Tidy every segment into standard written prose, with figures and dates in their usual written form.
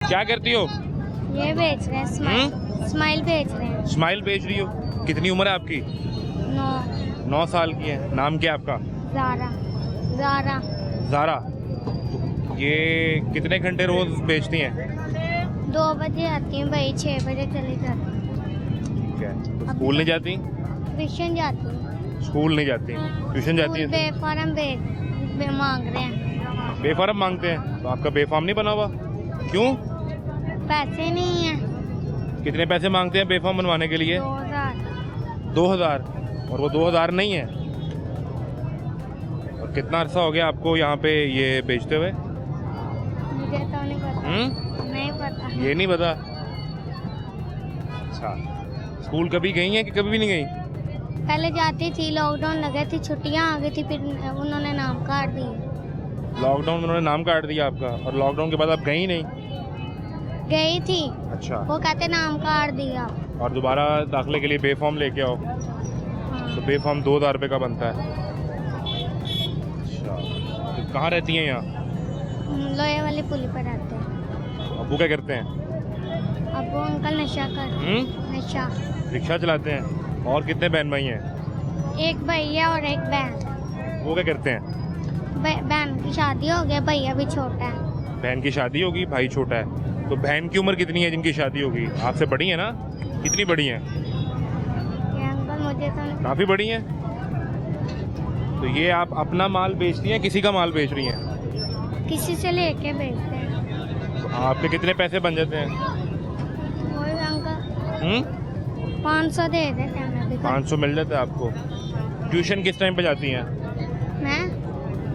क्या करती हो? ये बेच रहे हैं स्माइल। स्माइल बेच रहे हैं। स्माइल बेच रही हो। कितनी उम्र है आपकी? 9 साल की है। नाम क्या है आपका? ज़ारा। ज़ारा। ज़ारा। ये कितने घंटे रोज बेचती हैं? 2 बजे आती हूँ भाई, 6 बजे चली जाती हूँ। ठीक है। तो स्कूल नहीं जाती? ट्यूशन जाती हूँ। स्कूल नहीं जाती, ट्यूशन जाती है। बेफारम मांग रहे हैं। बेफारम मांगते हैं? तो आपका बेफार्म नहीं बना हुआ? क्यों? पैसे नहीं है। कितने पैसे मांगते हैं बेफार्म बनवाने के लिए? 2000। 2000। और वो 2000 नहीं है। और कितना अरसा हो गया आपको यहाँ पे ये बेचते हुए? मुझे तो नहीं पता। नहीं पता। ये नहीं पता? अच्छा। स्कूल कभी गई हैं कि कभी भी नहीं गई? पहले जाती थी, लॉकडाउन लगे थी, छुट्टियां आ गई थी, फिर उन्होंने नाम काट दिए। लॉकडाउन में उन्होंने नाम काट दिया आपका, और लॉकडाउन के बाद आप गई नहीं? गई थी। अच्छा। वो कहते नाम काट दिया। और दोबारा दाखिले के लिए बेफार्म लेके आओ। हाँ। तो बेफार्म 2000 रुपये का बनता है। अच्छा। तो कहाँ रहती हैं यहाँ? लोहे वाली पुली पर रहते हैं। अब्बू क्या करते हैं? अब वो अंकल नशा कर नशा। रिक्शा चलाते हैं। और कितने बहन भाई हैं? एक भैया और एक बहन। वो क्या करते हैं? बहन की शादी हो गई, भैया भी छोटा है। बहन की शादी होगी, भाई छोटा है। तो बहन की उम्र कितनी है जिनकी शादी होगी? आपसे बड़ी है ना? कितनी बड़ी है? ये अंकल मुझे तो नहीं। काफ़ी बड़ी है। तो ये आप अपना माल बेचती हैं, किसी का माल बेच रही हैं? किसी से लेके बेचते हैं। तो आपके कितने पैसे बन जाते हैं? वही अंकल 500 दे देते हैं। 500 मिल जाता है आपको। ट्यूशन किस टाइम पे जाती हैं? मैं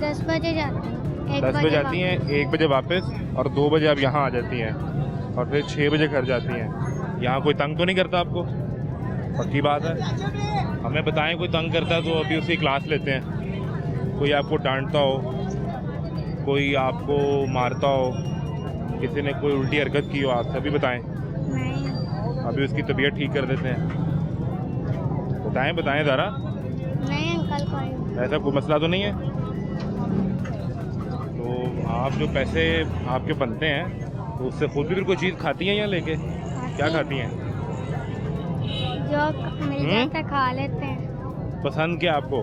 10 बजे जाती हूँ। 10 बजे जाती हैं, 1 बजे वापस, और 2 बजे आप यहाँ आ जाती हैं, और फिर 6 बजे घर जाती हैं। यहाँ कोई तंग तो नहीं करता आपको? पक्की बात है? हमें बताएं, कोई तंग करता है तो अभी उसकी क्लास लेते हैं। कोई आपको डांटता हो, कोई आपको मारता हो, किसी ने कोई उल्टी हरकत की हो आपसे, अभी बताएं। नहीं। अभी उसकी तबीयत ठीक कर देते हैं। बताएं ज़रा। नहीं अंकल, कोई ऐसा कोई मसला तो नहीं है? तो आप जो पैसे आपके बनते हैं तो उससे खुद भी फिर कोई चीज़ खाती हैं या लेके? क्या खाती हैं? जो मिल जाता है खा लेते हैं। पसंद क्या आपको?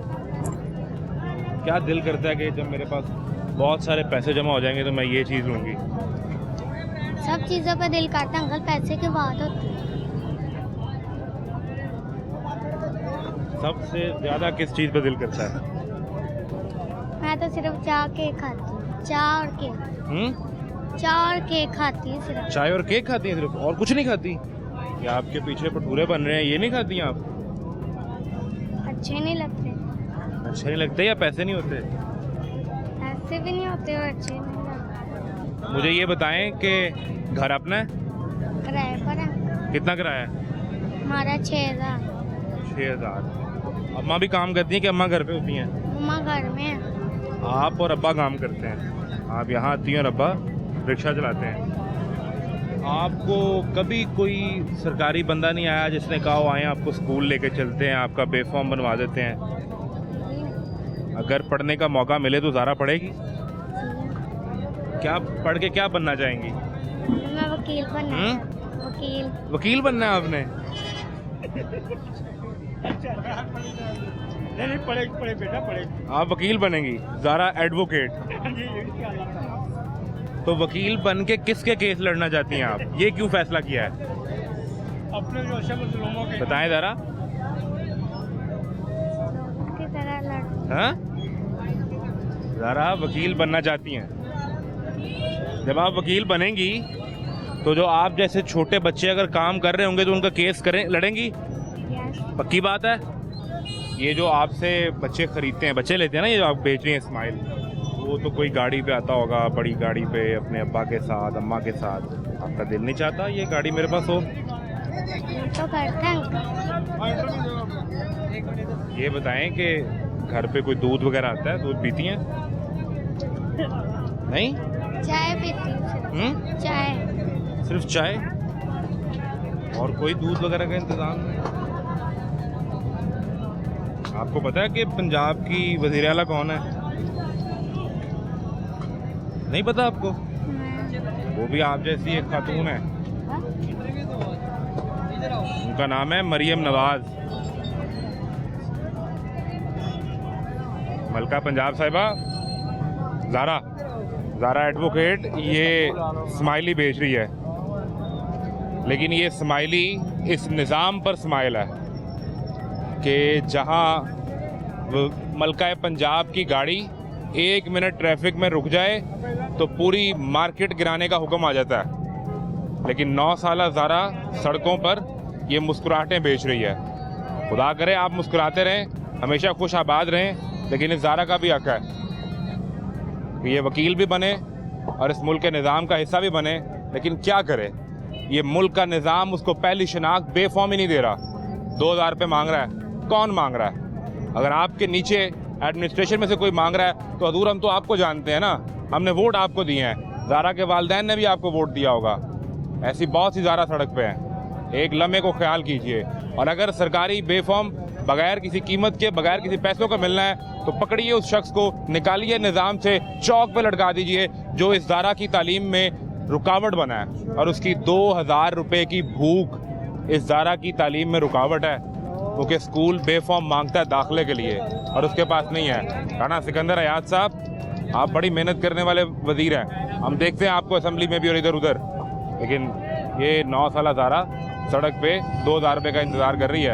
क्या दिल करता है कि जब मेरे पास बहुत सारे पैसे जमा हो जाएंगे तो मैं ये चीज़ लूँगी? सब चीज़ों पे दिल करता है अंकल, पैसे की बात होती है। सबसे ज़्यादा किस चीज़ पे दिल करता है? मैं तो सिर्फ चाय केक खाती हूँ। चाय और केक। चाय और केक खाती हूँ सिर्फ। चाय और केक खाती हैं सिर्फ, और कुछ नहीं खाती? या आपके पीछे भटूरे बन रहे हैं, ये नहीं खाती हैं आप? अच्छे नहीं लगते। अच्छे नहीं लगते या पैसे नहीं होते? ऐसे भी नहीं होते और अच्छे नहीं लगते। मुझे ये बताएं कि घर अपना है? किराए पर है। कितना किराया है? हमारा 6000। 6000। अम्मा भी काम करती हैं कि अम्मा घर पे होती हैं? मम्मा घर में है। आप और अब्बा काम करते हैं। आप यहाँ आती हैं और अब्बा रिक्शा चलाते हैं। आपको कभी कोई सरकारी बंदा नहीं आया जिसने कहा आए आपको स्कूल लेके चलते हैं, आपका बेफॉर्म बनवा देते हैं? अगर पढ़ने का मौका मिले तो ज़ारा पढ़ेगी? क्या पढ़ के क्या बनना चाहेंगी? मैं वकील बनना है। वकील बनना है आपने? नहीं पढ़े बेटा पढ़े। आप वकील बनेंगी? ज़ारा एडवोकेट। तो वकील बन के किसके केस लड़ना चाहती हैं आप? ये क्यों फैसला किया है? अपने जो सब मुसलमानों के। बताएं ज़रा। की तरह लड़। हाँ? ज़ारा वकील बनना चाहती हैं। जब आप वकील बनेंगी तो जो आप जैसे छोटे बच्चे अगर काम कर रहे होंगे तो उनका केस लड़ेंगी? पक्की बात है? ये जो आपसे बच्चे खरीदते हैं, बच्चे लेते हैं ना, ये जो आप बेच रही हैं स्माइल, वो तो कोई गाड़ी पे आता होगा, बड़ी गाड़ी पे, अपने अब्बा के साथ, अम्मा के साथ। आपका दिल नहीं चाहता ये गाड़ी मेरे पास हो? तो करते हैं। ये बताएं कि घर पे कोई दूध वगैरह आता है? दूध पीती हैं? नहीं? चाय पीती हूँ। चाय। सिर्फ चाय? और कोई दूध वगैरह का इंतजाम नहीं? आपको पता है कि पंजाब की वज़ीर आला कौन है? नहीं पता आपको? वो भी आप जैसी एक खातून है, उनका नाम है मरियम नवाज। मलका पंजाब साहिबा, ज़ारा एडवोकेट ये स्माइली बेच रही है, लेकिन ये स्माइली इस निज़ाम पर स्माइल है कि जहां मलका पंजाब की गाड़ी 1 मिनट ट्रैफिक में रुक जाए तो पूरी मार्केट गिराने का हुक्म आ जाता है। लेकिन 9 साल ज़ारा सड़कों पर ये मुस्कुराहटें बेच रही है। खुदा करे आप मुस्कुराते रहें, हमेशा खुश आबाद रहें, लेकिन इस ज़ारा का भी हक है कि ये वकील भी बने और इस मुल्क के निज़ाम का हिस्सा भी बने। लेकिन क्या करे, ये मुल्क का निज़ाम उसको पहली शनाख्त बेफॉर्म ही नहीं दे रहा। 2000 रुपये मांग रहा है, कौन मांग रहा है? अगर आपके नीचे एडमिनिस्ट्रेशन में से कोई मांग रहा है तो हजूर हम तो आपको जानते हैं ना, हमने वोट आपको दिए हैं, ज़ारा के वालिदैन ने भी आपको वोट दिया होगा। ऐसी बहुत सी ज़ारा सड़क पे हैं, एक लम्हे को ख्याल कीजिए। और अगर सरकारी बेफॉर्म बगैर किसी कीमत के, बगैर किसी पैसों का मिलना है तो पकड़िए उस शख्स को, निकालिए निज़ाम से, चौक पे लटका दीजिए जो इस ज़ारा की तालीम में रुकावट बना है। और उसकी 2000 रुपये की भूख इस ज़ारा की तालीम में रुकावट है, क्योंकि स्कूल बेफॉर्म मांगता है दाखिले के लिए और उसके पास नहीं है। राणा सिकंदर हयात साहब, आप बड़ी मेहनत करने वाले वजीर हैं, हम देखते हैं आपको असेंबली में भी और इधर उधर, लेकिन ये 9 साल ज़ारा सड़क पे 2000 रुपये का इंतज़ार कर रही है।